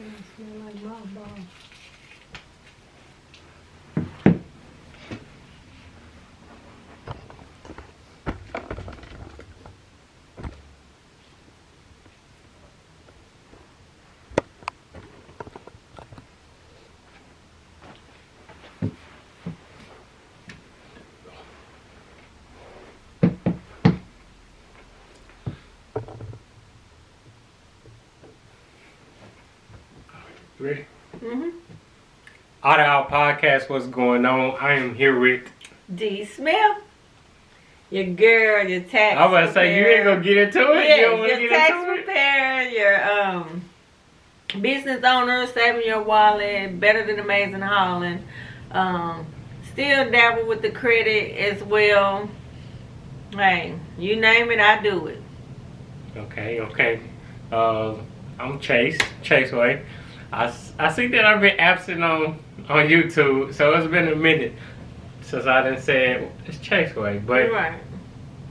It smell like mothballs. Ready? Mm-hmm. Auto Out Podcast, what's going on? I am here with. D. Smith. Your girl, your tax. I was about to say, you ain't gonna get into it? Yeah, You don't want to your get tax into it? repair, your business owner, saving your wallet, better than amazing hauling. Still dabble with the credit as well. Hey, you name it, I do it. Okay. I'm Chase Way. I see that I've been absent on YouTube, so it's been a minute since I done said it's Chase Way. But Right.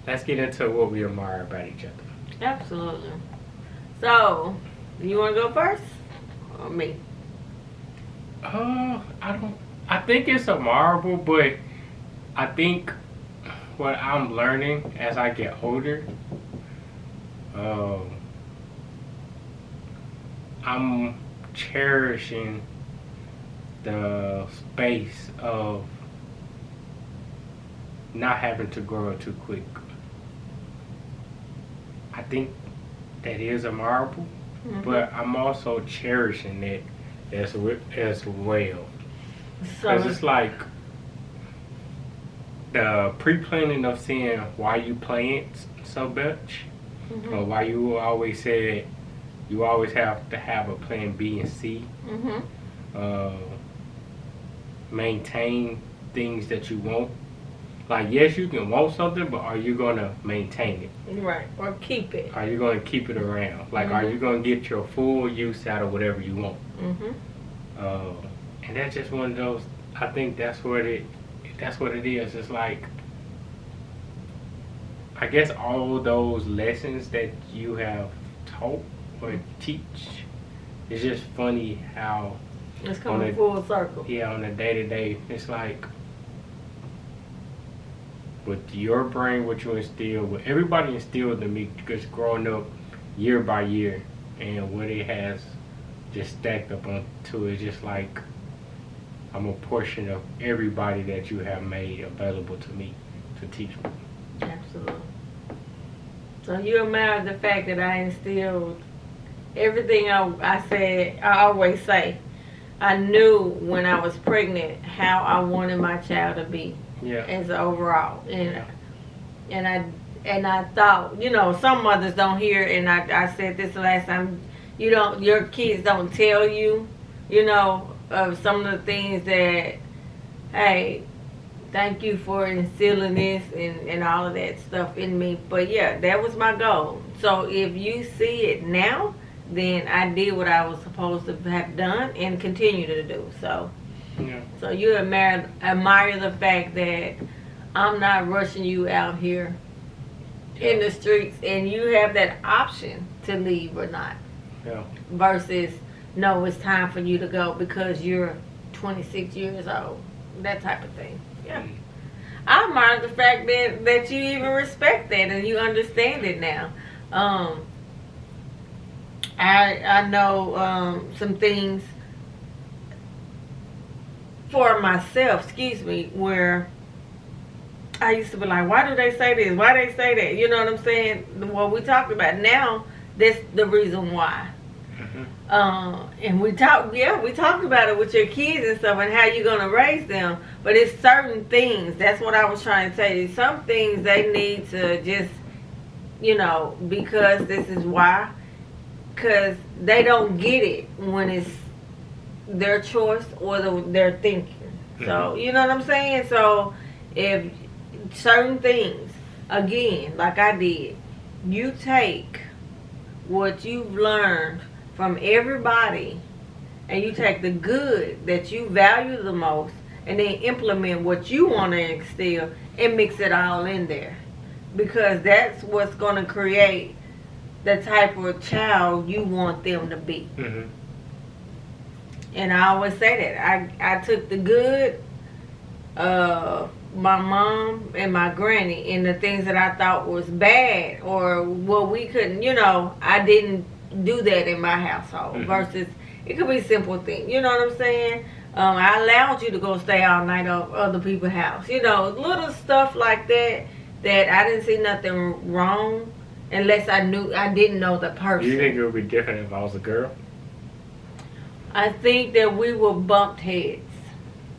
let's get into what we admire about each other. Absolutely. So, you want to go first? Or me? I think it's admirable, but I think what I'm learning as I get older, I'm cherishing the space of not having to grow up too quick. I think that is admirable, but I'm also cherishing it as well. Because it's like the pre-planning of seeing why you playing so much, or why you always said you always have to have a plan B and C. Maintain things that you want. Like, yes, you can want something, but are you gonna maintain it? Right, or keep it. Are you gonna keep it around? Like, are you gonna get your full use out of whatever you want? And that's just one of those. I think that's what it is. It's like, I guess all those lessons that you have taught or teach. It's just funny how It's coming full circle. Yeah, on a day-to-day, it's like with your brain, what you instill, what everybody instilled in me, just growing up year by year, and what it has just stacked up onto it, just like I'm a portion of everybody that you have made available to me to teach me. Absolutely. So you admire the fact that I instilled everything I said, I always say. I knew when I was pregnant how I wanted my child to be. Yeah. As overall. And I thought, some mothers don't hear, and I said this the last time, your kids don't tell you, of some of the things that, hey, thank you for instilling this and all of that stuff in me. But yeah, that was my goal. So if you see it now, then I did what I was supposed to have done and continue to do. So you admire the fact that I'm not rushing you out here in the streets, and you have that option to leave or not. Yeah. Versus, no, it's time for you to go because you're 26 years old. That type of thing. Yeah. I admire the fact that you even respect that and you understand it now. I know some things for myself, where I used to be like, why do they say this? Why they say that? You know what I'm saying? What we talked about now, that's the reason why. And we talked about it with your kids and stuff and how you're going to raise them. But it's certain things. That's what I was trying to tell you. Some things they need to just, because this is why. Because they don't get it when it's their choice or their thinking. So, you know what I'm saying? So, if certain things, again, like I did, you take what you've learned from everybody and you take the good that you value the most and then implement what you want to instill and mix it all in there. Because that's what's going to create the type of child you want them to be. And I always say that I took the good, my mom and my granny, and the things that I thought was bad or what we couldn't, I didn't do that in my household. Versus it could be simple things, you know what I'm saying? I allowed you to go stay all night at other people's house, little stuff like that I didn't see nothing wrong unless I didn't know the person. Do you think it would be different if I was a girl? I think that we were bumped heads.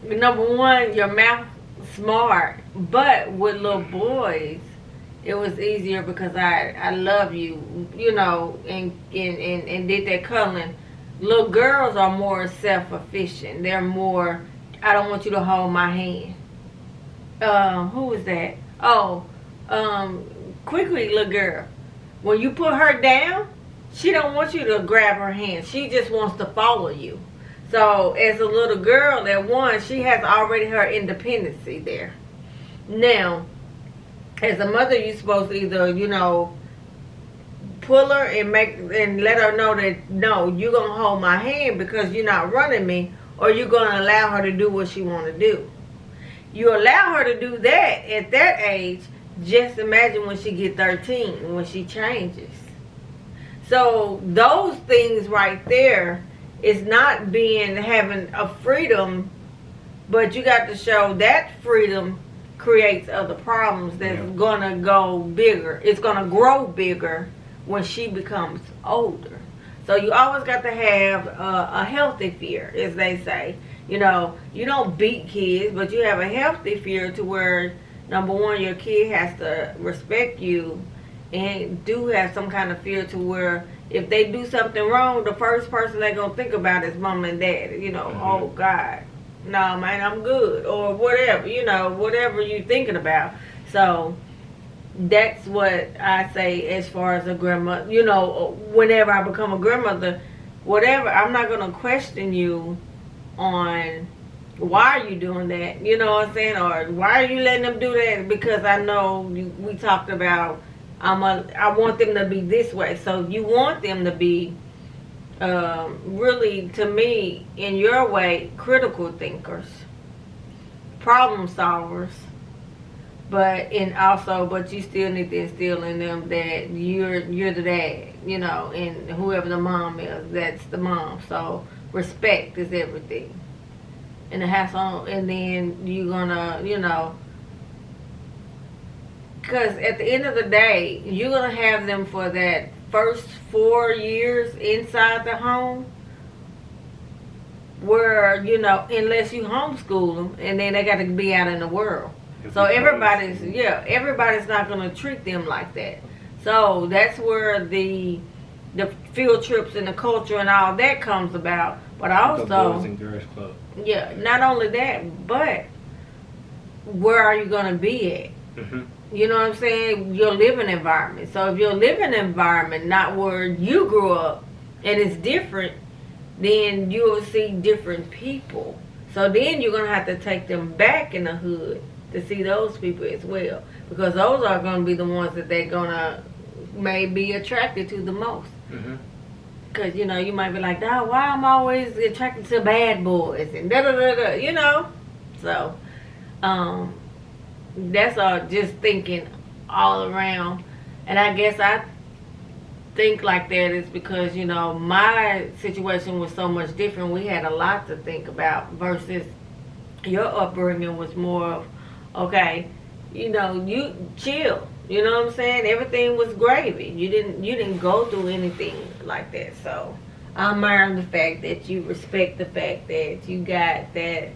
Number one, your mouth smart, but with little boys, it was easier because I love you, and did that cuddling. Little girls are more self-efficient. They're more, I don't want you to hold my hand. Who was that? Oh, Quickly, little girl. When you put her down, she don't want you to grab her hand. She just wants to follow you. So as a little girl, at one, she has already her independency there. Now, as a mother, you're supposed to either, pull her and let her know that, no, you're going to hold my hand because you're not running me, or you're going to allow her to do what she want to do. You allow her to do that at that age, just imagine when she get 13, when she changes. So those things right there is not having a freedom, but you got to show that freedom creates other problems that's gonna go bigger. It's gonna grow bigger when she becomes older. So you always got to have a healthy fear, as they say. You don't beat kids, but you have a healthy fear to where, number one, your kid has to respect you and do have some kind of fear to where if they do something wrong, the first person they're going to think about is mom and dad. Oh, God. No, man, I'm good. Or whatever, whatever you're thinking about. So that's what I say as far as a grandmother. Whenever I become a grandmother, whatever, I'm not going to question you on why are you doing that, you know what I'm saying, or why are you letting them do that, because I know we talked about I want them to be this way. So you want them to be really, to me, in your way, critical thinkers, problem solvers, but you still need to instill in them that you're the dad, and whoever the mom is, that's the mom. So respect is everything in the household, and then you're gonna, because at the end of the day, you're gonna have them for that first 4 years inside the home, where unless you homeschool them, and then they got to be out in the world. So everybody's not gonna treat them like that. So that's where the field trips and the culture and all that comes about. But also, the Boys and Girls Club. Yeah, not only that, but where are you gonna be at? Mm-hmm. You know what I'm saying? Your living environment. So if your living environment not where you grew up and it's different, then you'll see different people. So then you're gonna have to take them back in the hood to see those people as well, because those are gonna be the ones that they're gonna may be attracted to the most. Mm-hmm. Because, you might be like, oh, why I'm always attracted to bad boys and da-da-da-da, So, that's all just thinking all around. And I guess I think like that is because, my situation was so much different. We had a lot to think about versus your upbringing was more of, okay, you chill. You know what I'm saying? Everything was gravy. You didn't go through anything like that. So I admire the fact that you respect the fact that you got that.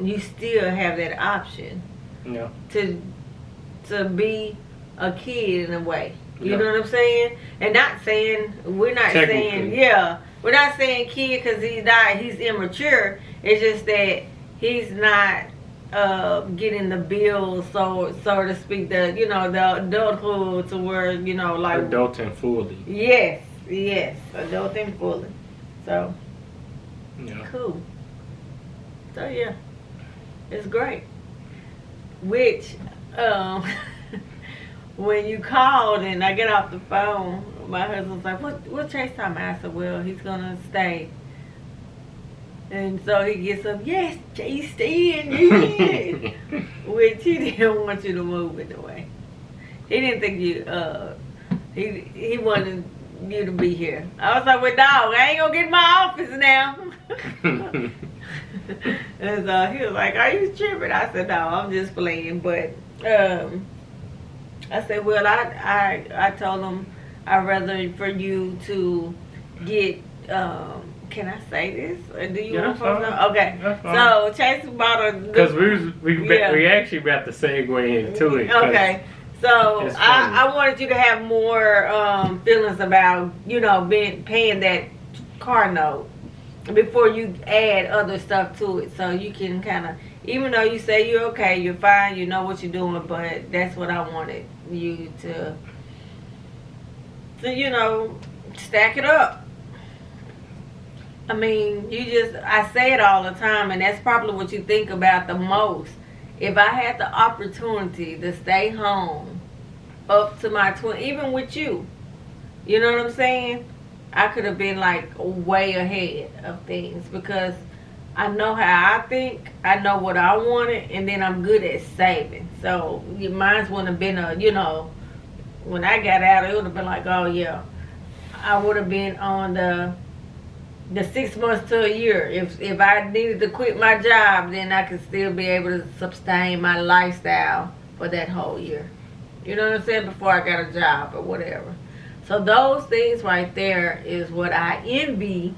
You still have that option. Yeah. To be a kid in a way. You know what I'm saying? And we're not saying kid because he's immature. It's just that he's not getting the bills, so to speak, the adulthood to where like adulting fully. Yes, adulting fully. So cool. So yeah, it's great. Which when you called and I get off the phone, my husband's like, "What Chase time?" I said, "Well, he's gonna stay And so he gets up, yes, Jay Steen, you did. Which he didn't want you to move it away. He didn't think you, he wanted you to be here. I was like, well, dog, I ain't gonna get in my office now. And so he was like, are you tripping? I said, no, I'm just playing. But I said, well, I told him I'd rather for you to get, can I say this? Or do you want to know? Okay. So Chase bought a... Because we actually about to segue into it. Okay. So I wanted you to have more feelings about, you know, paying that car note before you add other stuff to it. So you can kind of, even though you say you're okay, you're fine, you know what you're doing, but that's what I wanted you to you know, stack it up. I mean, I say it all the time, and that's probably what you think about the most. If I had the opportunity to stay home up to my 20, even with you, you know what I'm saying? I could have been like way ahead of things because I know how I think, I know what I wanted, and then I'm good at saving. So mine wouldn't have been you know, when I got out, it would have been like, oh yeah, I would have been on the 6 months to a year. If I needed to quit my job, then I could still be able to sustain my lifestyle for that whole year. You know what I'm saying? Before I got a job or whatever. So those things right there is what I envy,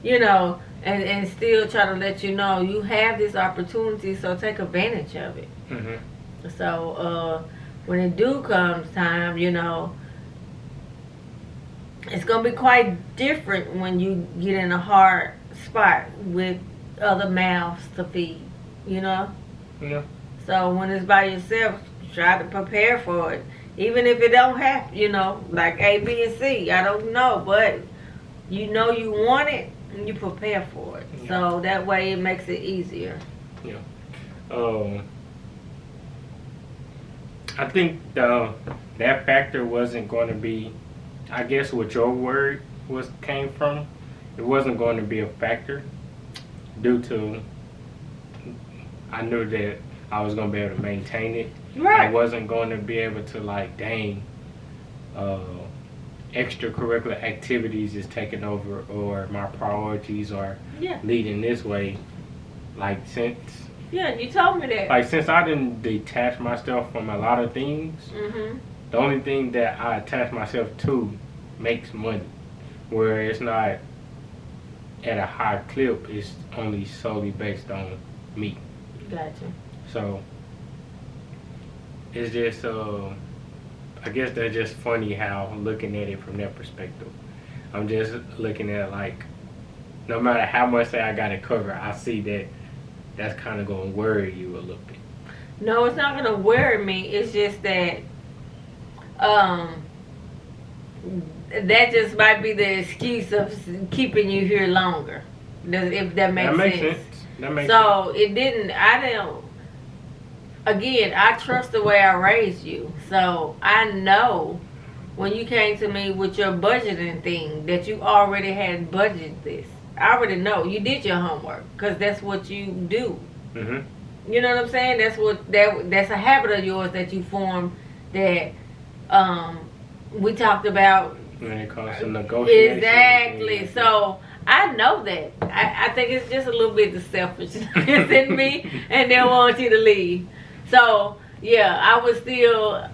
you know, and still try to let you know you have this opportunity, so take advantage of it. Mm-hmm. So when it do comes time, you know, it's going to be quite different when you get in a hard spot with other mouths to feed, you know? Yeah. So when it's by yourself, try to prepare for it. Even if it don't happen, you know, like A, B, and C, I don't know, but you know you want it and you prepare for it. Yeah. So that way it makes it easier. Yeah. I think that factor wasn't going to be, I guess what your word came from, it wasn't going to be a factor due to I knew that I was going to be able to maintain it. Right. I wasn't going to be able to like, dang, extracurricular activities is taking over or my priorities are leading this way. Like since... Yeah, you told me that. Like since I didn't detach myself from a lot of things, mm-hmm. the only thing that I attach myself to makes money. Where it's not at a high clip, it's only solely based on me. Gotcha. So it's just, I guess that's just funny how looking at it from that perspective. I'm just looking at it like, no matter how much I got to cover, I see that that's kind of going to worry you a little bit. No, it's not going to worry me. It's just that that just might be the excuse of keeping you here longer. If that makes sense. That makes sense. It didn't, again, I trust the way I raised you. So I know when you came to me with your budgeting thing that you already had budgeted this. I already know. You did your homework because that's what you do. Mm-hmm. You know what I'm saying? That's a habit of yours that you formed that we talked about. When it comes to negotiation. Exactly. So I know that. I think it's just a little bit of selfishness in me and they want you to leave. So yeah, I was still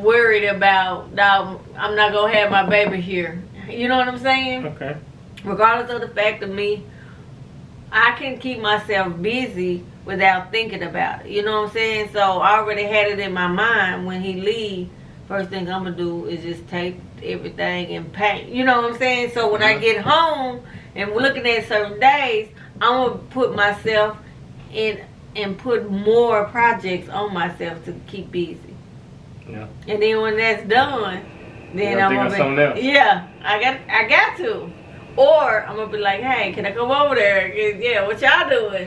worried about I'm not gonna have my baby here. You know what I'm saying? Okay. Regardless of the fact of me, I can keep myself busy without thinking about it. You know what I'm saying? So I already had it in my mind when he leave. First thing I'm gonna do is just take everything and paint. You know what I'm saying? So when I get home and we're looking at certain days, I'm gonna put myself in and put more projects on myself to keep busy. Yeah. And then when that's done, then I'm gonna be something else. Yeah, I got to. Or I'm gonna be like, hey, can I come over there? Yeah, what y'all doing?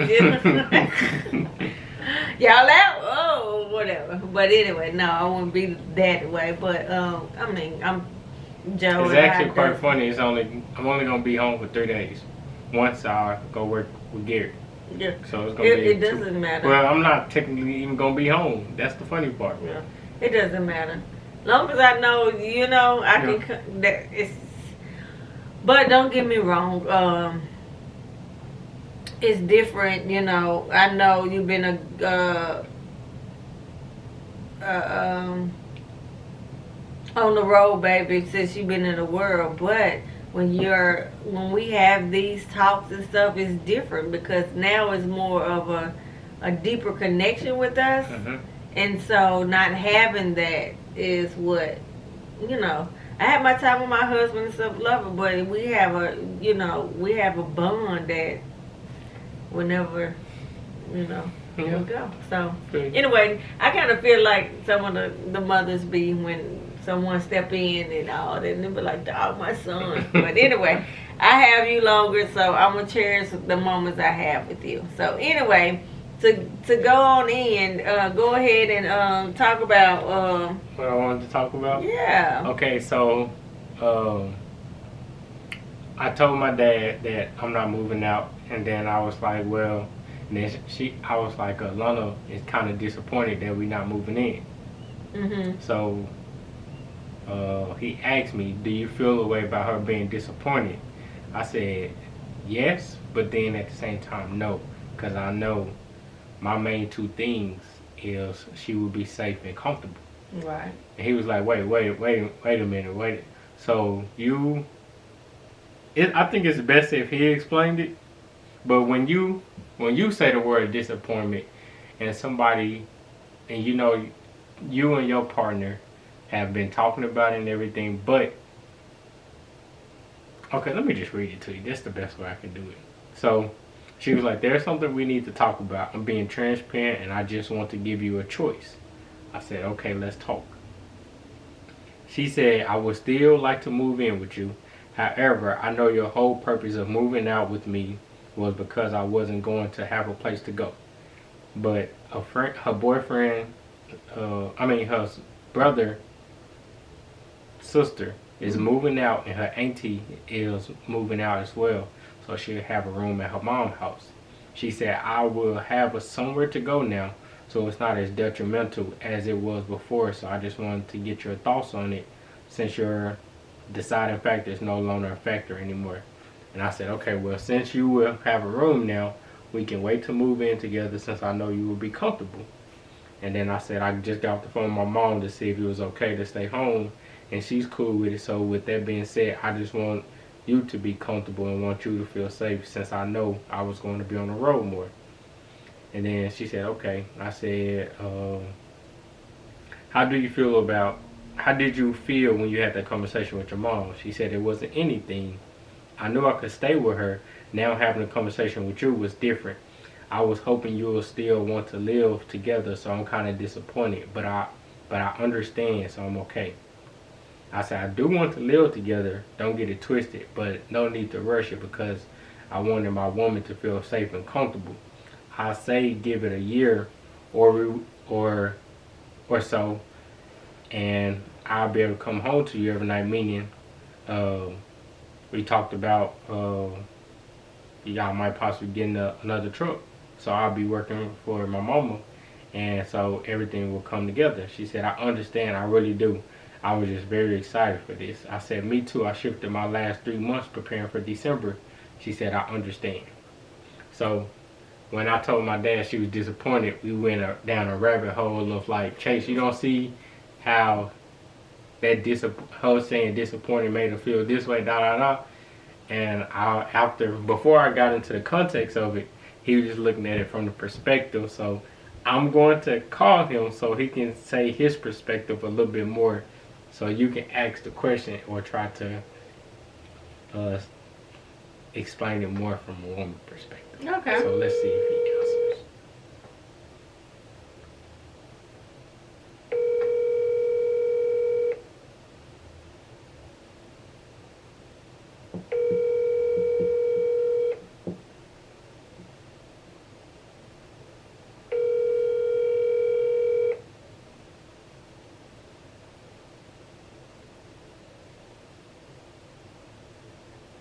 Y'all out? Oh, whatever. But anyway, no, I wouldn't be that way. But I mean, I'm Joe. It's actually quite funny. I'm only gonna be home for 3 days. once I go work with Gary. Yeah. So it's gonna It be doesn't matter. Well, I'm not technically even gonna be home. That's the funny part. Yeah. It doesn't matter. Long as I know, I Yeah. can. That it's. But don't get me wrong. It's different. I know you've been on the road, baby, since you've been in the world. But when we have these talks and stuff, it's different because now it's more of a deeper connection with us. Mm-hmm. And so not having that is what, I have my time with my husband and stuff, love it, but we have a bond that whenever, here we go. So anyway, I kind of feel like some of the mothers be when someone step in and all that, and they be like, dog, my son. But anyway, I have you longer, so I'm going to cherish the moments I have with you. So anyway, to go on in, go ahead and talk about what I wanted to talk about. Yeah. Okay, so I told my dad that I'm not moving out, and then I was like, well, and then I was like, Lana is kind of disappointed that we're not moving in. Mm-hmm. So he asked me, do you feel a way about her being disappointed? I said yes, but then at the same time no, because I know my main two things is she would be safe and comfortable. Right. And he was like, wait a minute. So I think it's best if he explained it. But when you say the word disappointment and somebody, and you and your partner have been talking about it and everything, but okay, let me just read it to you. That's the best way I can do it. So she was like, there's something we need to talk about. I'm being transparent and I just want to give you a choice. I said, okay, let's talk. She said, I would still like to move in with you. However, I know your whole purpose of moving out with me was because I wasn't going to have a place to go. But her boyfriend, her brother, sister is moving out, and her auntie is moving out as well. So she'll have a room at her mom's house. She said, I will have somewhere to go now, so it's not as detrimental as it was before. So I just wanted to get your thoughts on it, since your deciding factor is no longer a factor anymore. And I said, okay, well, since you will have a room now, we can wait to move in together, since I know you will be comfortable. And then I said, I just got off the phone with my mom to see if it was okay to stay home, and she's cool with it. So with that being said, I just want you to be comfortable and want you to feel safe, since I know I was going to be on the road more. And then she said, okay. I said, how did you feel when you had that conversation with your mom? She said, it wasn't anything. I knew I could stay with her. Now having a conversation with you was different. I was hoping you will still want to live together, so I'm kind of disappointed. But I understand, so I'm okay. I said, I do want to live together. Don't get it twisted, but no need to rush it, because I wanted my woman to feel safe and comfortable. I say give it a year or so, and I'll be able to come home to you every night. Meaning, we talked about y'all might possibly get another truck, so I'll be working for my mama, and so everything will come together. She said, I understand, I really do. I was just very excited for this. I said, me too. I shifted my last 3 months preparing for December. She said, I understand. So when I told my dad she was disappointed, we went down a rabbit hole of like, Chase, you don't see how that her saying disappointed made her feel this way, da da da. And before I got into the context of it, he was just looking at it from the perspective. So I'm going to call him so he can say his perspective a little bit more, so you can ask the question or try to explain it more from a woman's perspective. Okay. So let's see if he answers.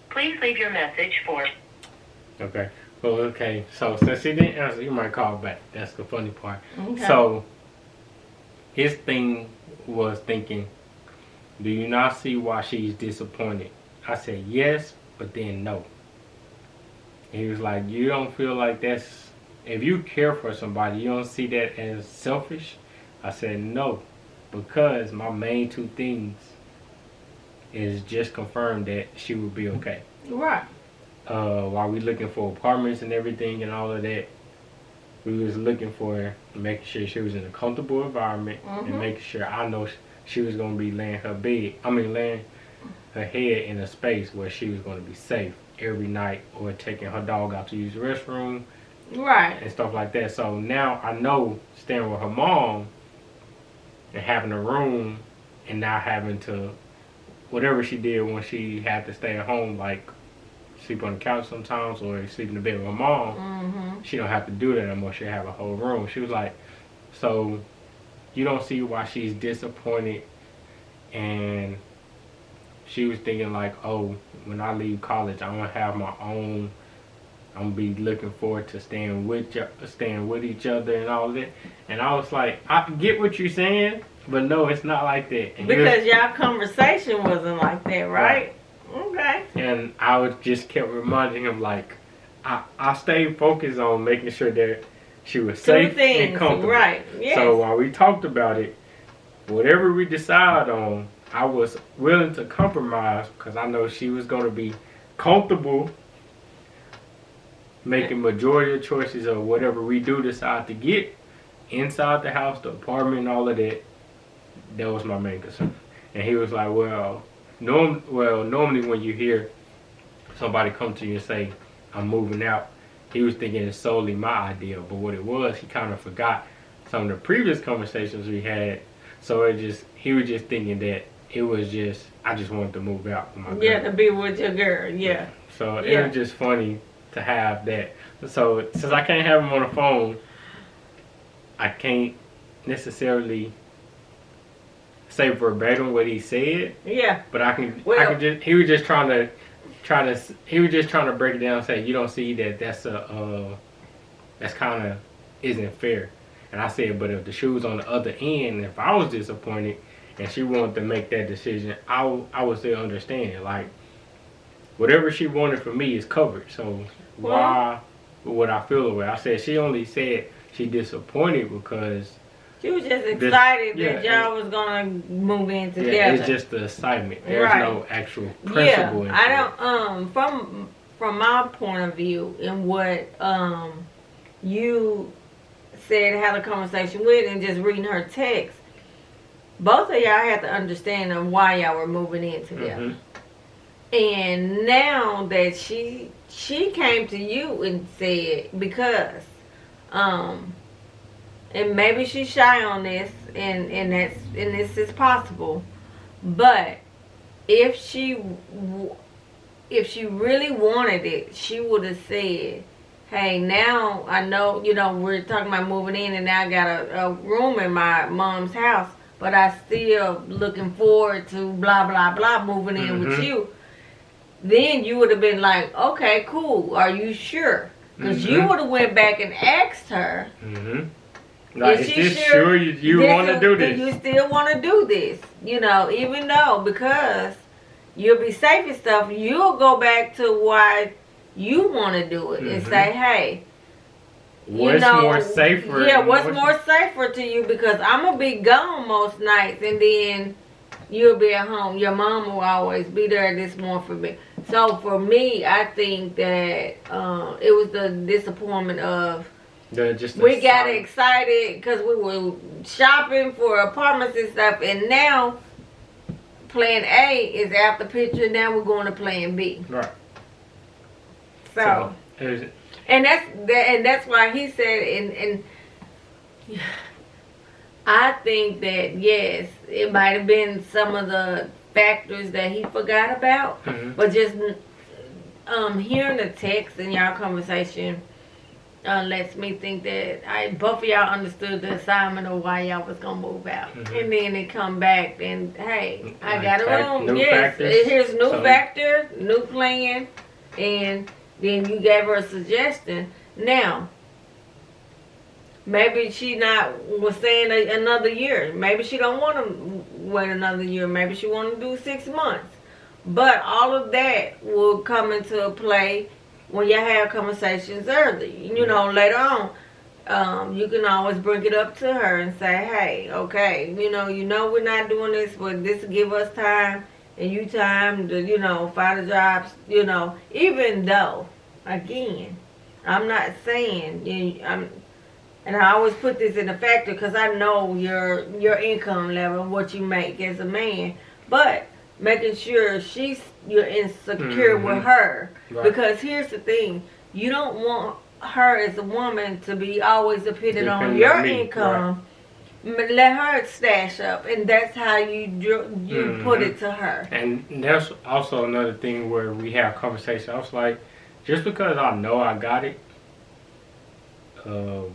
Please leave your message for Okay. Well, okay. So since he didn't answer, you might call back. That's the funny part. Okay. So his thing was thinking, do you not see why she's disappointed? I said yes, but then no. And he was like, you don't feel like that's, if you care for somebody, you don't see that as selfish? I said no, because my main two things is just confirmed that she would be okay. Right. While we looking for apartments and everything and all of that, we was looking for making sure she was in a comfortable environment and making sure I know she was gonna be laying her head in a space where she was gonna be safe every night, or taking her dog out to use the restroom, right, and stuff like that. So now I know staying with her mom and having a room and not having to, whatever she did when she had to stay at home, like sleep on the couch sometimes or sleep in the bed with her mom, she don't have to do that anymore. She'll have a whole room. She was like, so you don't see why she's disappointed. And she was thinking like, oh, when I leave college, I'm gonna have my own. I'm gonna be looking forward to staying with each other and all of that. And I was like, I get what you're saying, but no, it's not like that. And because y'all conversation wasn't like that, right? Okay. And I was just kept reminding him like, I stayed focused on making sure that she was safe and comfortable. Right. Yes. So while we talked about it, whatever we decided on, I was willing to compromise because I know she was going to be comfortable making majority of choices of whatever we do decide to get inside the house, the apartment, and all of that. That was my main concern. And he was like, well, normally when you hear somebody come to you and say, I'm moving out, he was thinking it's solely my idea. But what it was, he kind of forgot some of the previous conversations we had. So he was just thinking that it was just, I just wanted to move out with my girl. Yeah, to be with your girl, yeah. So it was just funny to have that. So since I can't have him on the phone, I can't necessarily say verbatim what he said. Yeah. But I can just, he was just trying to break it down and say, you don't see that that's kind of isn't fair. And I said, but if the shoe was on the other end, if I was disappointed and she wanted to make that decision, I would still understand. Like, whatever she wanted from me is covered. So why would I feel the way? I said she only said she disappointed because she was just excited that y'all was gonna move in together. Yeah, it's just the excitement. There's no actual principle. Yeah, I don't. From my point of view, and what you said, had a conversation with, and just reading her text, both of y'all had to understand of why y'all were moving in together. And now that she came to you and said, because and maybe she's shy on this, and this is possible, but if she really wanted it, she would have said, hey, now I know, we're talking about moving in, and now I got a room in my mom's house, but I still looking forward to blah blah blah moving in with you. Then you would have been like, okay, cool, are you sure? Because you would have went back and asked her, like, is this sure you want to do this? You still want to do this? Even though, because you'll be safe and stuff, you'll go back to why you want to do it and say, hey, what's more safer? Yeah, what's more safer to you? Because I'm going to be gone most nights, and then you'll be at home. Your mom will always be there this morning for me. So for me, I think that it was the disappointment of we got excited because we were shopping for apartments and stuff, and now plan A is out the picture. Now we're going to plan B. Right. So and that's why he said, and I think that yes, it might have been some of the factors that he forgot about, but just hearing the text in y'all conversation lets me think that both of y'all understood the assignment of why y'all was gonna move out, and then they come back and hey, I got a room. Yes, here's new factor, new plan, and Then you gave her a suggestion. Now, maybe she not was saying another year. Maybe she don't want to wait another year. Maybe she want to do 6 months. But all of that will come into play when you have conversations early. You know, later on. You can always bring it up to her and say, hey, okay, you know we're not doing this, but this will give us time and you time to, find a job, even though, again, I'm not saying, and I always put this in a factor because I know your income level, what you make as a man, but making sure you're insecure with her. Right. Because here's the thing, you don't want her as a woman to be always dependent on your income. Right. Let her stash up, and that's how you put it to her. And that's also another thing where we have conversation. I was like, just because I know I got it, there's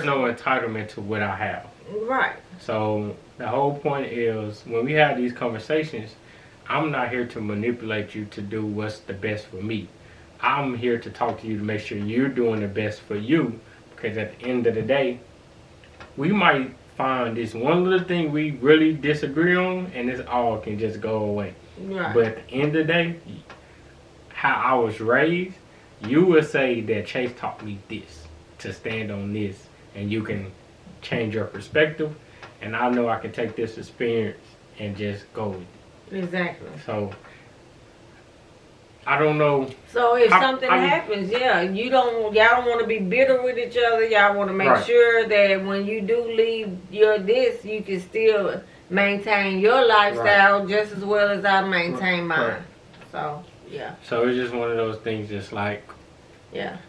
no entitlement to what I have. Right. So the whole point is, when we have these conversations, I'm not here to manipulate you to do what's the best for me. I'm here to talk to you to make sure you're doing the best for you, because at the end of the day, we might find this one little thing we really disagree on, and this all can just go away. Right. But at the end of the day, how I was raised, you would say that Chase taught me this, to stand on this, and you can change your perspective, and I know I can take this experience and just go with it. Exactly. So I don't know. So if something happens, y'all don't want to be bitter with each other. Y'all want to make sure that when you do leave you can still maintain your lifestyle just as well as I maintain mine. Right. So, yeah. So it's just one of those things, just like,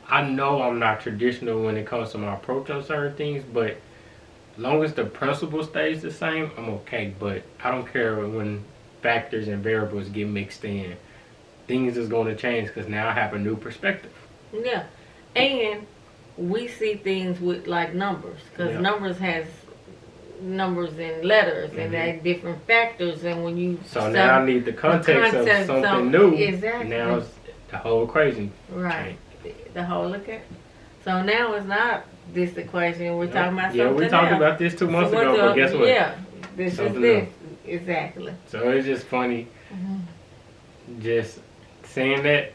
I know I'm not traditional when it comes to my approach on certain things, but as long as the principle stays the same, I'm okay. But I don't care when factors and variables get mixed in. Things is going to change because now I have a new perspective. Yeah. And we see things with like numbers, because numbers has numbers and letters and they have different factors, and when you now I need the context of something new. Exactly. Now it's the whole equation. Right. The whole So now it's not this equation. We're talking about something else. Yeah, we talked about this 2 months ago, but guess what? Yeah. This is this. Exactly. So it's just funny. Just saying that,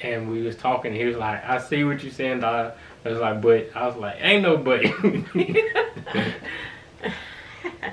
and we was talking, he was like, I see what you're saying, dog. I was like, but I was like, ain't no but.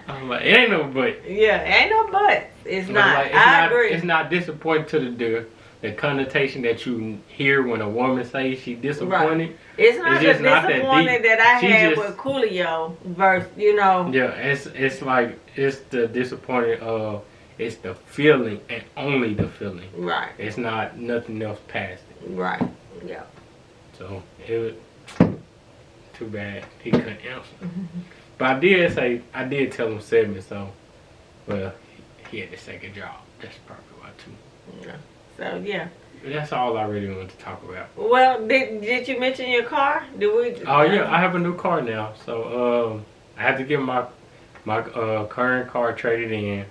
I'm like, it ain't no but. Yeah, ain't no but. It's not. Like, I agree. It's not disappointing to the connotation that you hear when a woman says she's disappointed. Right. It's not the disappointment that I had with Coolio verse, Yeah, it's like, it's the disappointment of, it's the feeling and only the feeling. Right. It's not nothing else past it. Right. Yeah. So it was too bad he couldn't answer. But I did tell him 7, so well, he had the second job. That's probably why too. Yeah. So yeah. That's all I really wanted to talk about. Well, did you mention your car? Did we? Oh yeah, I have a new car now. So I had to get my current car traded in.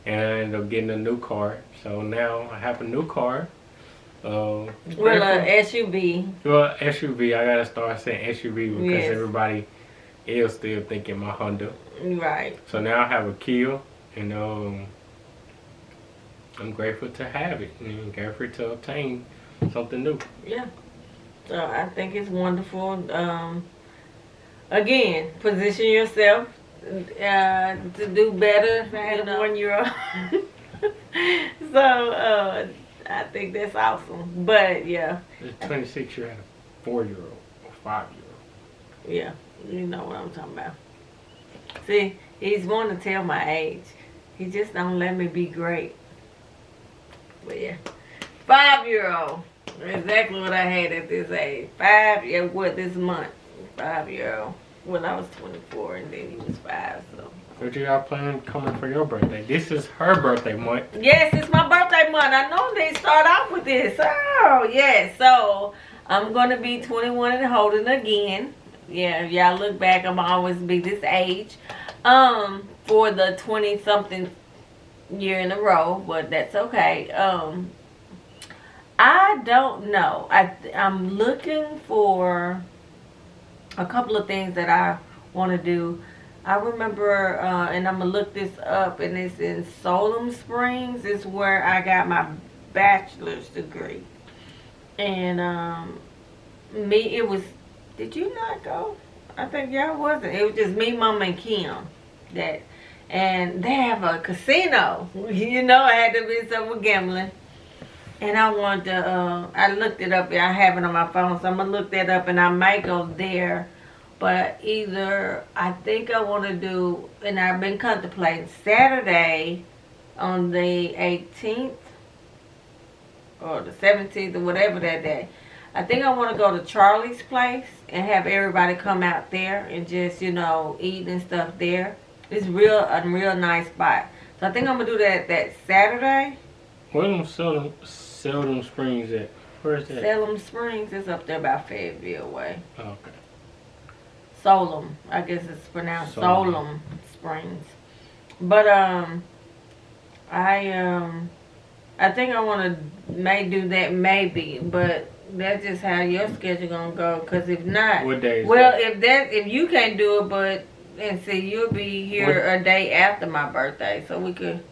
And I ended up getting a new car. So now I have a new car. Well, SUV. Well, SUV. I got to start saying SUV because everybody is still thinking my Honda. Right. So now I have a Kia. And I'm grateful to have it. And grateful to obtain something new. Yeah. So I think it's wonderful. Again, position yourself to do better. I had a 1-year-old. So I think that's awesome. But yeah. At 26, you had a 4-year-old or 5-year-old. Yeah, you know what I'm talking about. See, he's wanting to tell my age. He just don't let me be great. But yeah, 5-year-old. Exactly what I had at this age. This month. 5-year-old. When I was 24 and then he was 5, so. What you got planned coming for your birthday? This is her birthday month. Yes, it's my birthday month. I know they start off with this. Oh, yes. So, I'm going to be 21 and holding again. Yeah, if y'all look back, I'm always be this age. For the 20-something year in a row, but that's okay. I don't know. I'm looking for a couple of things that I want to do. I remember, and I'm gonna look this up, and it's in Solom Springs. Is where I got my bachelor's degree. And me, it was. Did you not go? I think y'all wasn't. It was just me, Mom, and Kim. That, and they have a casino. You know, I had to be somewhere gambling. And I wanted to. I looked it up. I have it on my phone, so I'm gonna look that up, and I might go there. But either I think I want to do, and I've been contemplating Saturday on the 18th or the 17th or whatever that day. I think I want to go to Charlie's place and have everybody come out there and just, eat and stuff there. It's a real nice spot. So I think I'm gonna do that Saturday. Where them Seldom Springs at? Where is that? Salem Springs is up there by Fayetteville way. Oh, okay. Solom, I guess it's pronounced Solom. Solom Springs. But I think I want to may do that maybe, but that's just how your schedule gonna go. Cause if not, What day is well, that? if you can't do it, but and see, you'll be here a day after my birthday, so we could.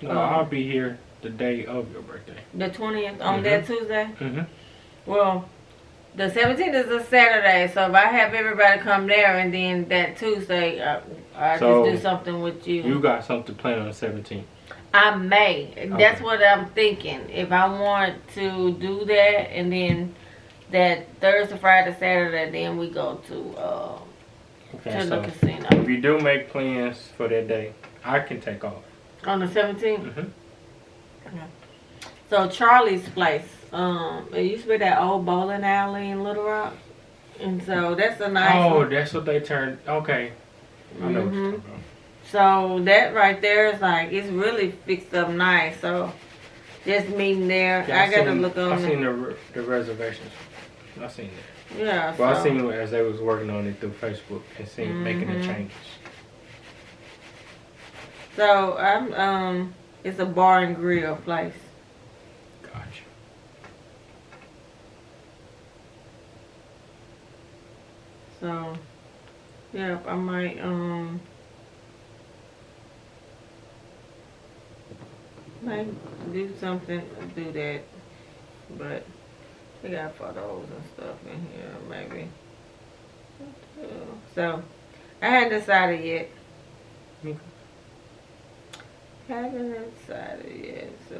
No, I'll be here the day of your birthday. The 20th on that Tuesday. Mm-hmm. Well, the 17th is a Saturday, so if I have everybody come there, and then that Tuesday, I So, just do something with you. You got something planned on the 17th. I may. That's Okay. what I'm thinking. If I want to do that, and then that Thursday, Friday, Saturday, then we go to Okay, the so casino if you do make plans for that day, I can take off. on the 17th. Mm-hmm. So Charlie's place, it used to be that old bowling alley in Little Rock, and so that's a nice. Oh, one. that's what they turned. Okay. I know what you're talking about. So that right there is like, it's really fixed up nice. So just meeting there. Yeah, I gotta look on I it. seen the reservations. I seen that. Yeah. Well, so. I seen it as they was working on it through Facebook and seen making the changes. So I'm it's a bar and grill place. Gotcha. So yeah, I might do something, do that. But they got photos and stuff in here, maybe. So I hadn't decided yet. Okay. Haven't decided yet, so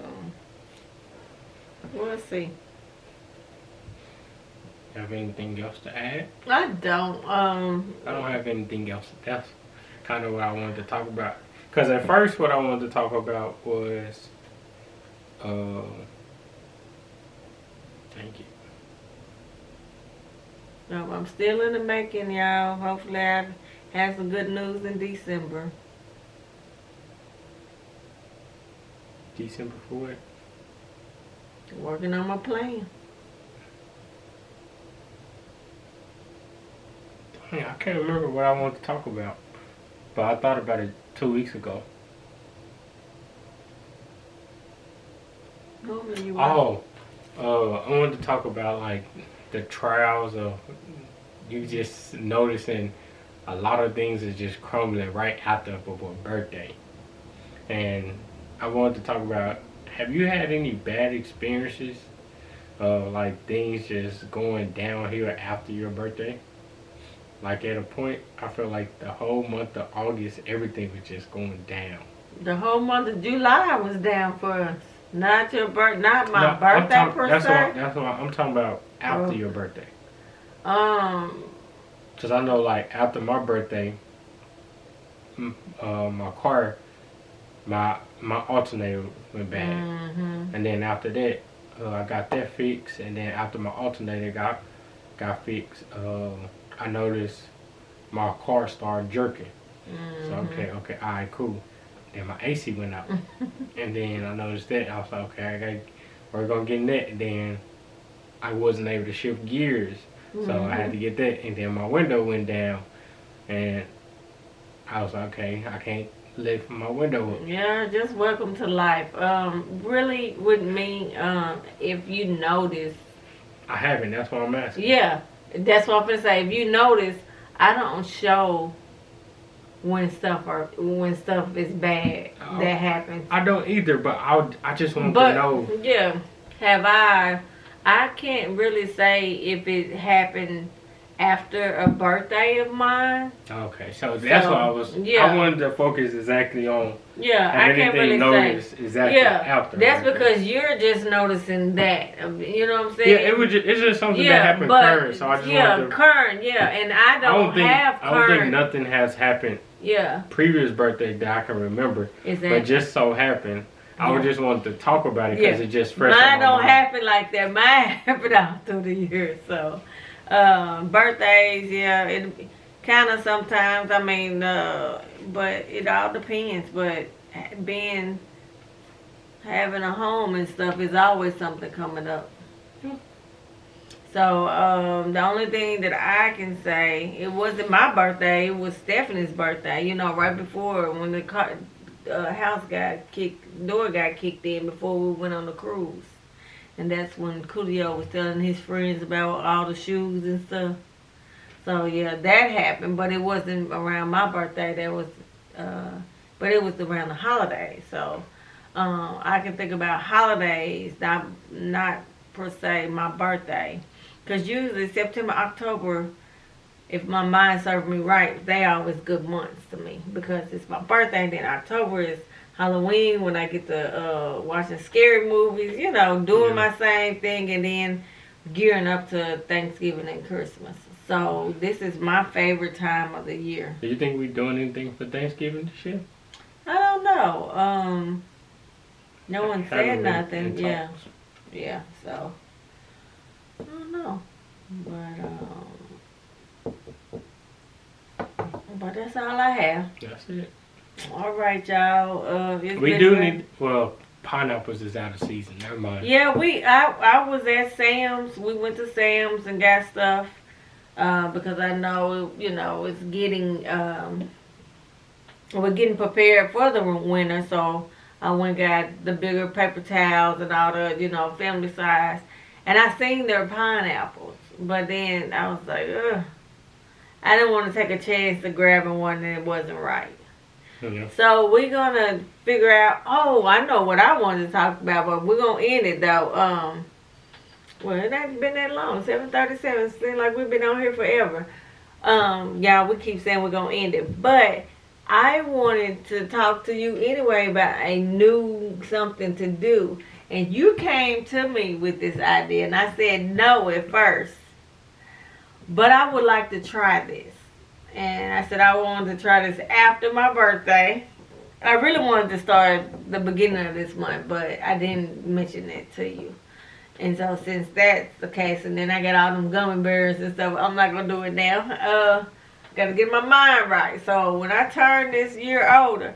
we'll see. Have anything else to add? I don't. I don't have anything else. That's kind of what I wanted to talk about. Because at first, what I wanted to talk about was, thank you. No, I'm still in the making, y'all. Hopefully, I have some good news in December. December for what? Working on my plan. I can't remember what I wanted to talk about, but I thought about it 2 weeks ago. Normally you I wanted to talk about like the trials of you just noticing a lot of things is just crumbling right after a birthday, and I wanted to talk about, have you had any bad experiences of like things just going downhill after your birthday? Like at a point, I feel like the whole month of August, everything was just going down. The whole month of July was down for us. Not your not my No, birthday per se. That's what I'm talking about after your birthday. Cause I know like after my birthday, my car, my alternator went bad, and then after that, I got that fixed, and then after my alternator got fixed, I noticed my car started jerking. So okay, alright, cool. Then my AC went out, and then I noticed that. I was like, okay, we're gonna get that. And then I wasn't able to shift gears, so I had to get that. And then my window went down, and I was like, okay, I can't lift my window up. Yeah, just welcome to life. Really with me, if you notice, I haven't. That's why I'm asking. yeah, that's what I'm gonna say. If you notice, I don't show when stuff is bad that happens. I don't either, but I just want But to know. yeah, have I can't really say if it happened after a birthday of mine. Okay, so that's So, why I was. yeah. I wanted to focus exactly on. Yeah, Have I can't anything really noticed say. exactly Yeah, after. that's right? because you're just noticing that. You know what I'm saying? Yeah, it's just something that happened current. So I just wanted to. current. Yeah, and I don't have I don't think current. nothing has happened Yeah, previous birthday that I can remember, exactly. but just so happened. I would just want to talk about it because Yeah. it just fresh. Mine on my don't mind. happen like that. Mine happen all through the year. So, birthdays, yeah, it kind of sometimes. I mean, but it all depends. But having a home and stuff is always something coming up. So, the only thing that I can say, it wasn't my birthday, it was Stephanie's birthday, you know, right before when the door got kicked in before we went on the cruise. And that's when Coolio was telling his friends about all the shoes and stuff. So, yeah, that happened, but it wasn't around my birthday, but it was around the holidays. So, I can think about holidays, not per se my birthday. Because usually September, October, if my mind serves me right, they always good months to me. Because it's my birthday, and then October is Halloween when I get to watching scary movies, you know, doing my same thing, and then gearing up to Thanksgiving and Christmas. So this is my favorite time of the year. Do you think we doing anything for Thanksgiving this year? I don't know. No one said Haven't been nothing. in Yeah. talks. Yeah, so I don't know, but that's all I have. That's it. All right, y'all. We do need. Well, pineapples is out of season. Never mind. Yeah, I was at Sam's. We went to Sam's and got stuff because I know it's getting we're getting prepared for the winter, so I went and got the bigger paper towels and all the family size. And I seen their pineapples, but then I was like, ugh. I didn't want to take a chance to grabbing one and it wasn't right. Yeah. So we're going to figure out, I know what I wanted to talk about, but we're going to end it though. Well, it hasn't been that long, 7:37. It seems like we've been on here forever. Y'all, we keep saying we're going to end it, but I wanted to talk to you anyway about a new something to do. And you came to me with this idea, and I said no at first. But I would like to try this. And I said I wanted to try this after my birthday. I really wanted to start the beginning of this month, but I didn't mention it to you. And so since that's the case, and then I got all them gummy bears and stuff, I'm not going to do it now. Got to get my mind right. So when I turn this year older,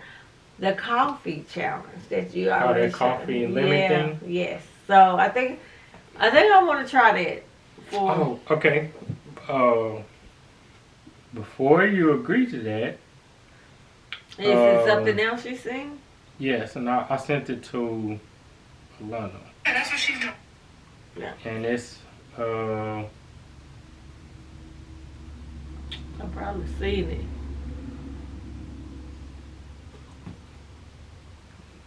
the coffee challenge that you already that coffee and lemon thing? Yes. So I think I want to try that for. Oh, okay. Before you agree to that, Is it something else you seen? yes, and I sent it to Alana. Yeah, that's what she's doing. Yeah. And it's I've probably seen it.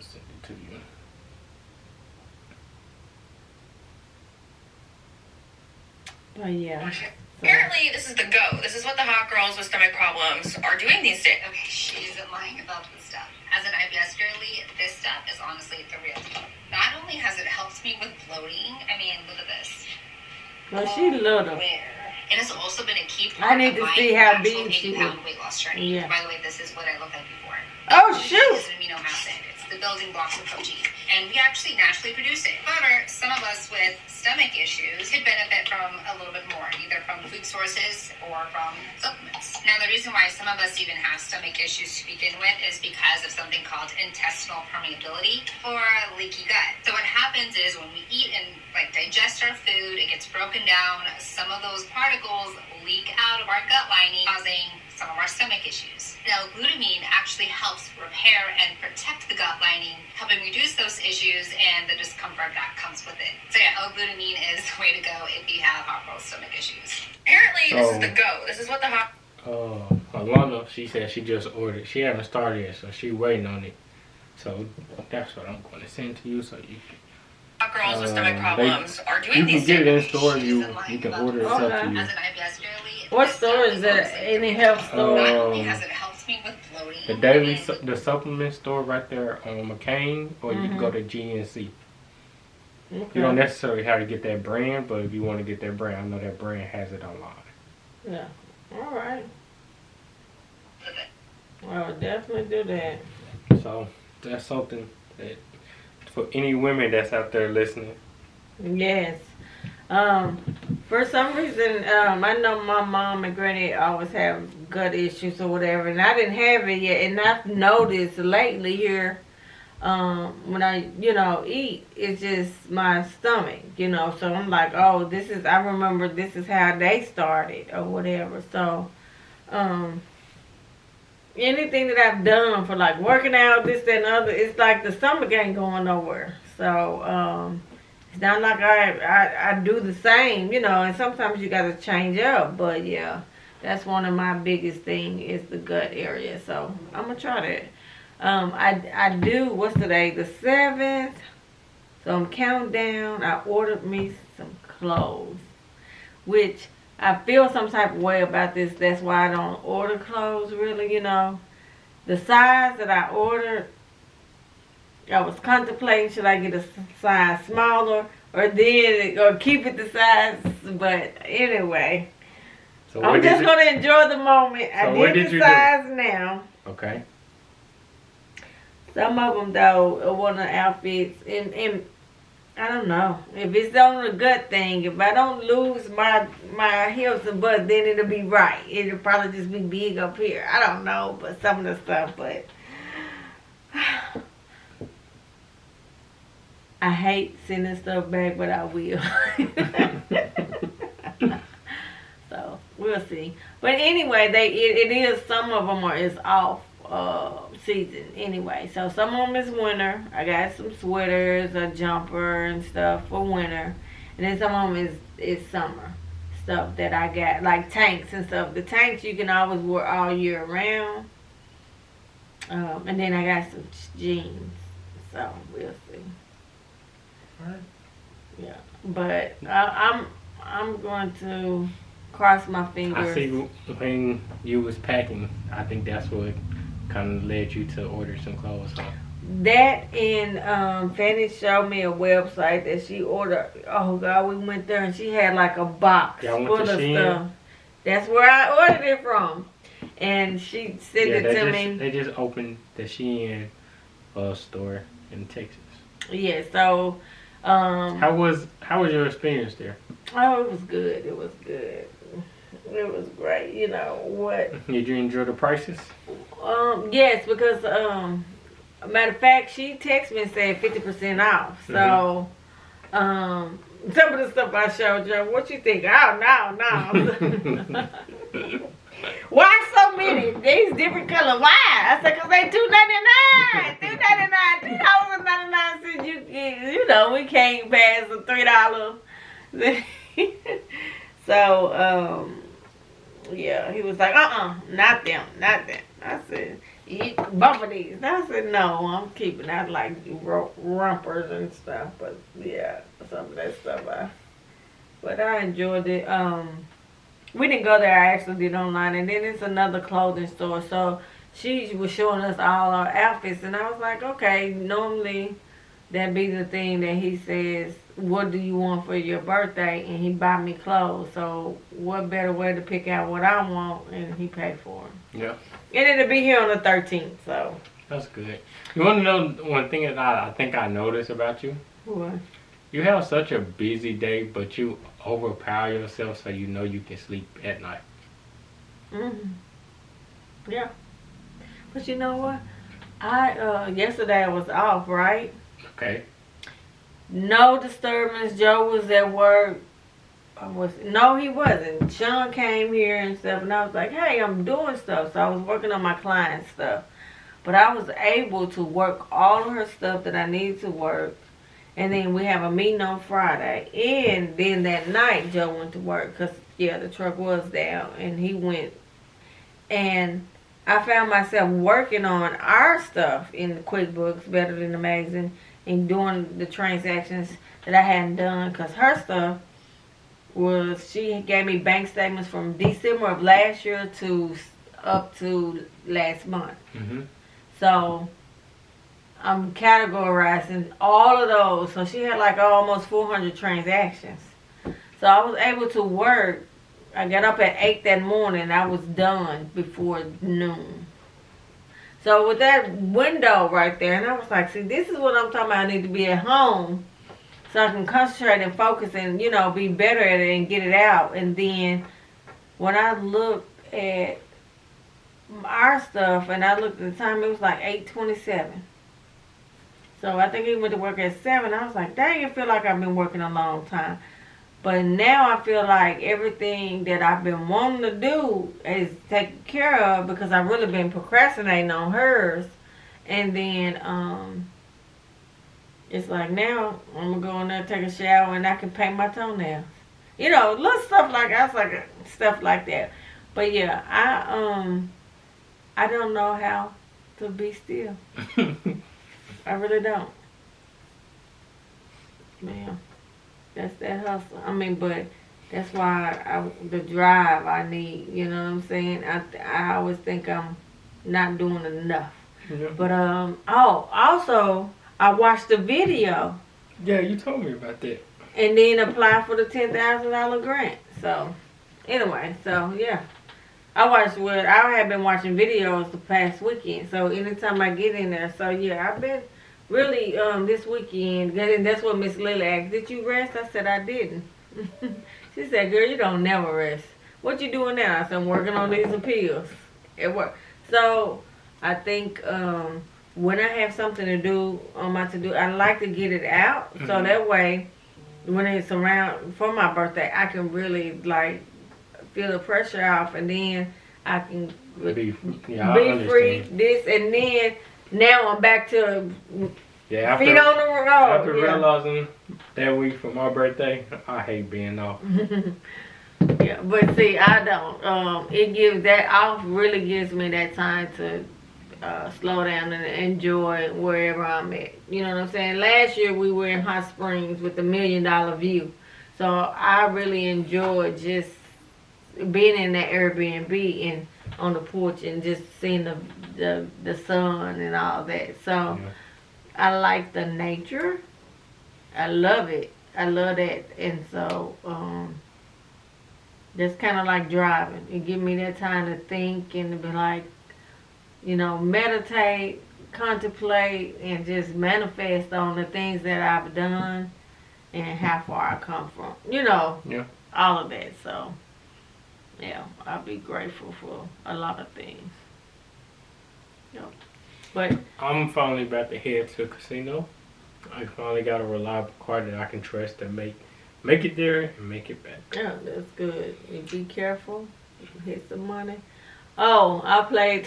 send it to you. But yeah. So, Apparently, this is the go. This is what the hot girls with stomach problems are doing these days. Okay, she isn't lying about the stuff. As an IBS girly, this stuff is honestly the real deal. Not only has it helped me with bloating, I mean, look at this. well, she little. Where? It has also been a key I part need of to my see how actual big she 80-pound weight loss journey. Yeah. By the way, this is what I looked like before. Oh, Protein shoot. is an amino acid. It's the building blocks of protein. And we actually naturally produce it. However, some of us with stomach issues could benefit from a little bit more, either from food sources or from supplements. Now, the reason why some of us even have stomach issues to begin with is because of something called intestinal permeability or leaky gut. So what happens is when we eat and digest our food, it gets broken down. Some of those particles leak out of our gut lining, causing some of our stomach issues. L-glutamine actually helps repair and protect the gut lining, helping reduce those issues and the discomfort that comes with it. So yeah, L-glutamine is the way to go if you have hot girl stomach issues. Apparently, this is the go. This is what the hot Alana, she said she just ordered. She haven't started yet, so she waiting on it. So that's what I'm going to send to you, so you can. hot girls with stomach problems are doing You can these get it in things. store. You can order it up to you. As an IBS daily, What store is that? Any health store? not only has it helped me with bloating, The daily and the supplement store right there on McCain, or you can go to GNC. Okay. You don't necessarily have to get that brand, but if you want to get that brand, I know that brand has it online. Yeah. All right. Well, definitely do that. So that's something that for any women that's out there listening. Yes. For some reason, I know my mom and granny always have gut issues or whatever, and I didn't have it yet. And I've noticed lately here, when I, eat, it's just my stomach, So I'm like, oh, I remember this is how they started or whatever. So, anything that I've done for like working out, this, that, and other, it's like the stomach ain't going nowhere. So, it's not like I do the same, and sometimes you gotta change up, but yeah, that's one of my biggest thing is the gut area. So I'm gonna try that. I do, what's today, the 7th, so I'm counting down. I ordered me some clothes, which I feel some type of way about this. That's why I don't order clothes really, The size that I ordered, I was contemplating, should I get a size smaller or keep it the size, but anyway. So I'm just going to enjoy the moment. So I what did did the you size now. Okay. Some of them, though, are one of the outfits, and I don't know. If it's on the gut thing, if I don't lose my hips and butt, then it'll be right. It'll probably just be big up here. I don't know, but some of the stuff, but I hate sending stuff back, but I will. So we'll see. But anyway, it is, some of them is off season anyway. So some of them is winter. I got some sweaters, a jumper and stuff for winter, and then some of them is summer stuff that I got, like tanks and stuff. The tanks you can always wear all year round. And then I got some jeans. So we'll see. Alright. Yeah, but I'm going to cross my fingers. I see when you was packing, I think that's what kind of led you to order some clothes. So. That and Fanny showed me a website that she ordered. Oh God, we went there and she had like a box Y'all full went of to Shein? stuff. That's where I ordered it from, and she sent it to me. They just opened the Shein store in Texas. Yeah, so How was your experience there? oh, it was good. It was good. It was great. You know what? Did you enjoy the prices? Yes, because matter of fact, she texted me and said 50% off. So some of the stuff I showed you, what you think? Oh no. Why so many? These different color. Why? I said, cause they $2.99, $2.99. We can't pass the $3. So yeah, he was like, not them. I said, eat both of these. I said, no, I'm keeping. I like rompers and stuff, but yeah, some of that stuff. But I enjoyed it. We didn't go there. I actually did online, and then it's another clothing store. So she was showing us all our outfits, and I was like, okay, normally that be the thing that he says, what do you want for your birthday? And he buy me clothes. So what better way to pick out what I want, and he paid for them. Yeah. And it'll be here on the 13th, so. That's good. You want to know one thing that I think I noticed about you? What? You have such a busy day, but you overpower yourself so you know you can sleep at night. Yeah. But you know what? Yesterday I was off, right? Okay. No disturbance. Joe was at work. No, he wasn't. Sean came here and stuff, and I was like, hey, I'm doing stuff. So I was working on my client stuff. But I was able to work all of her stuff that I needed to work. And then we have a meeting on Friday. And then that night, Joe went to work because, yeah, the truck was down. And he went. And I found myself working on our stuff in the QuickBooks, Better Than Amazing, and doing the transactions that I hadn't done. Because her stuff was, she gave me bank statements from December of last year to up to last month. Mm-hmm. So I'm categorizing all of those. So she had like almost 400 transactions. So I was able to work. I got up at 8 that morning. I was done before noon. So with that window right there, and I was like, see, this is what I'm talking about. I need to be at home so I can concentrate and focus and, you know, be better at it and get it out. And then when I looked at our stuff and I looked at the time, it was like 8:27. So I think he went to work at 7. I was like, dang, I feel like I've been working a long time. But now I feel like everything that I've been wanting to do is taken care of because I've really been procrastinating on hers. And then it's like now I'm going to go in there, take a shower, and I can paint my toenails. You know, little stuff like that. I was like, stuff like that. But yeah, I don't know how to be still. I really don't. Man, that's that hustle. I mean, but that's why the drive I need. You know what I'm saying? I always think I'm not doing enough. Yeah. But also I watched the video. Yeah, you told me about that. And then apply for the $10,000 grant. So anyway, so yeah. I have been watching videos the past weekend. So anytime I get in there, so yeah, I've been really this weekend, and that's what Miss Lily asked, did you rest? I said I didn't. She said, girl, you don't never rest. What you doing now? I said, I'm working on these appeals at work. So I think when I have something to do on my to-do, I like to get it out. Mm-hmm. So that way, when it's around for my birthday, I can really like feel the pressure off, and then I can be free. This and then now I'm back to feet on the road. After realizing that week for my birthday, I hate being off. Yeah, but see, I don't. It gives that off really gives me that time to slow down and enjoy wherever I'm at. You know what I'm saying? Last year we were in Hot Springs with the $1 million view, so I really enjoyed just being in that Airbnb and on the porch and just seeing the sun and all that. So yeah. I like the nature. I love it. I love that. And so that's kind of like driving. It gives me that time to think and to be like, you know, meditate, contemplate, and just manifest on the things that I've done and how far I come from. You know, yeah. All of that. So yeah, I'll be grateful for a lot of things. Yep. But I'm finally about to head to a casino. I finally got a reliable car that I can trust to make it there and make it back. Yeah, that's good. You be careful. Hit some money. Oh, I played.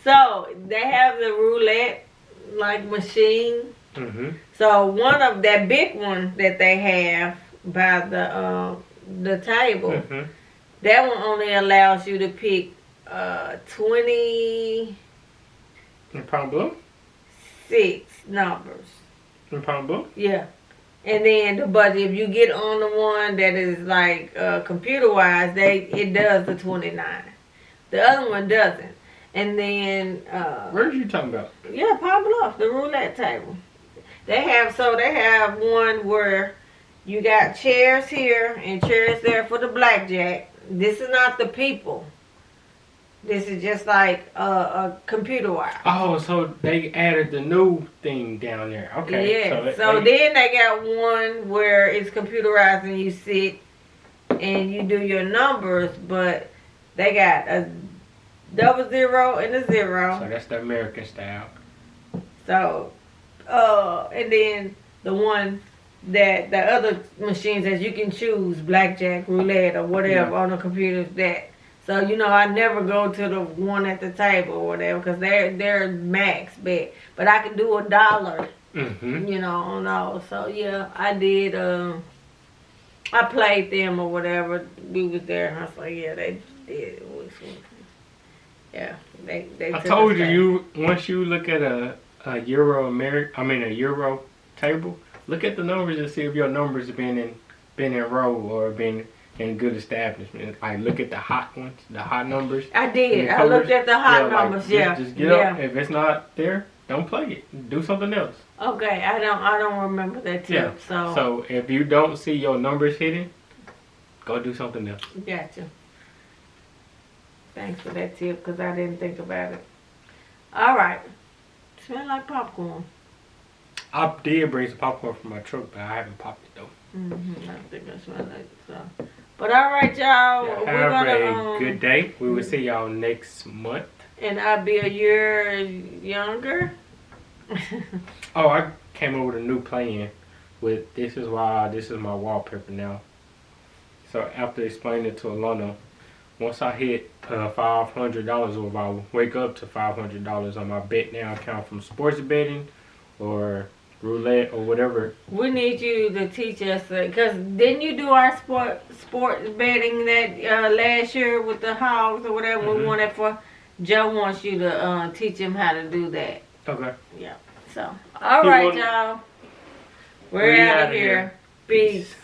So they have the roulette like machine. Mm-hmm. So one of that big one that they have by the table. Mm-hmm. That one only allows you to pick 20... In pound blue? 6 numbers. In pound blue? Yeah. And then, but if you get on the one that is like computer-wise, it does the 29. The other one doesn't. And then... Where's you talking about? Yeah, Pound Bluff, the roulette table. They have one where you got chairs here and chairs there for the blackjack. This is not the people. This is just like a computer wire. Oh, so they added the new thing down there. Okay. Yeah. So then they got one where it's computerized and you sit and you do your numbers, but they got a 00 and a 0. So that's the American style. So, and then the one that the other machines that you can choose, blackjack, roulette, or whatever Yeah. on the computers. That so I never go to the one at the table or whatever because they're max bet. But I can do $1. Mm-hmm. On those. So yeah, I did. I played them or whatever. We was there, and I was like, yeah, they did. It was, yeah, they. I took told us you, back. once you look at a Euro table, look at the numbers and see if your numbers have been in row or been in good establishment. Like look at the hot ones, the hot numbers. I did. and the I looked colors. at the hot like, numbers. Yeah, Just get yeah. up. If it's not there, don't play it. Do something else. Okay, I don't remember that tip. Yeah. So So if you don't see your numbers hitting, go do something else. gotcha. Thanks for that tip because I didn't think about it. All right, smell like popcorn. I did bring some popcorn from my truck, but I haven't popped it though. I think I smell like so. But all right, y'all. Yeah, We're have gonna a good day. We will see y'all next month. and I'll be a year younger. Oh, I came up with a new plan. With this is my wallpaper now. So after explaining it to Alana, once I hit $500, or if I wake up to $500 on my bet now account from sports betting or roulette or whatever. We need you to teach us because didn't you do our sports betting that last year with the hogs or whatever we Mhm. won that for? Joe wants you to teach him how to do that. Okay. So all He right, won- y'all. We're out of here. Peace.